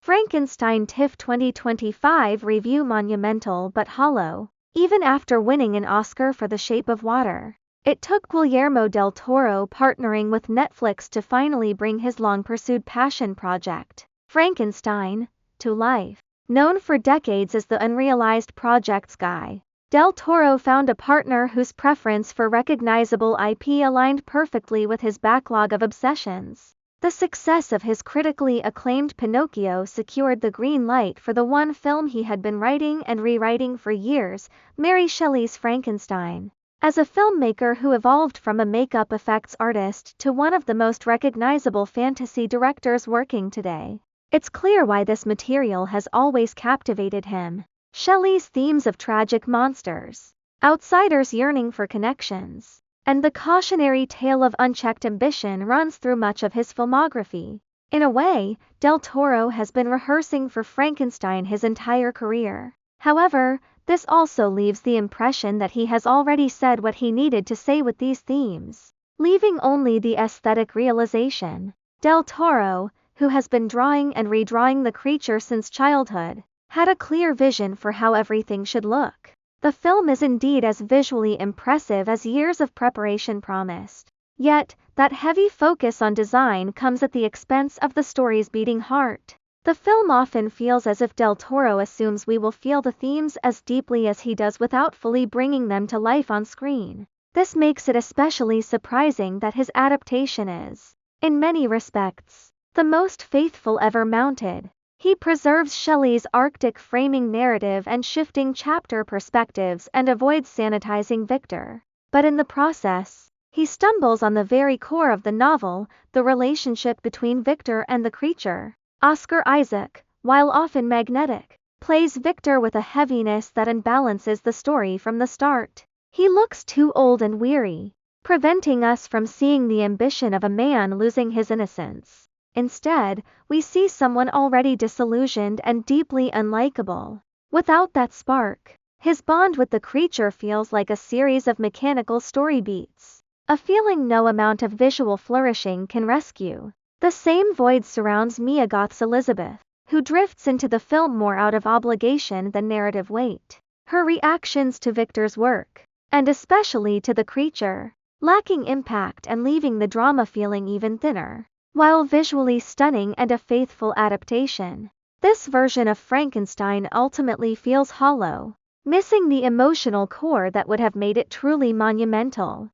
Frankenstein TIFF 2025 review. Monumental but hollow. Even after winning an Oscar for The Shape of Water, it took Guillermo del Toro partnering with Netflix to finally bring his long-pursued passion project, Frankenstein, to life. Known for decades as the unrealized projects guy, del Toro found a partner whose preference for recognizable IP aligned perfectly with his backlog of obsessions. The success of his critically acclaimed Pinocchio secured the green light for the one film he had been writing and rewriting for years, Mary Shelley's Frankenstein. As a filmmaker who evolved from a makeup effects artist to one of the most recognizable fantasy directors working today, it's clear why this material has always captivated him. Shelley's themes of tragic monsters, outsiders yearning for connections, and the cautionary tale of unchecked ambition runs through much of his filmography. In a way, del Toro has been rehearsing for Frankenstein his entire career. However, this also leaves the impression that he has already said what he needed to say with these themes, leaving only the aesthetic realization. Del Toro, who has been drawing and redrawing the creature since childhood, had a clear vision for how everything should look. The film is indeed as visually impressive as years of preparation promised. Yet, that heavy focus on design comes at the expense of the story's beating heart. The film often feels as if del Toro assumes we will feel the themes as deeply as he does without fully bringing them to life on screen. This makes it especially surprising that his adaptation is, in many respects, the most faithful ever mounted. He preserves Shelley's Arctic framing narrative and shifting chapter perspectives and avoids sanitizing Victor. But in the process, he stumbles on the very core of the novel, the relationship between Victor and the creature. Oscar Isaac, while often magnetic, plays Victor with a heaviness that unbalances the story from the start. He looks too old and weary, preventing us from seeing the ambition of a man losing his innocence. Instead, we see someone already disillusioned and deeply unlikable. Without that spark, his bond with the creature feels like a series of mechanical story beats, a feeling no amount of visual flourishing can rescue. The same void surrounds Mia Goth's Elizabeth, who drifts into the film more out of obligation than narrative weight. Her reactions to Victor's work, and especially to the creature, lacking impact and leaving the drama feeling even thinner. While visually stunning and a faithful adaptation, this version of Frankenstein ultimately feels hollow, missing the emotional core that would have made it truly monumental.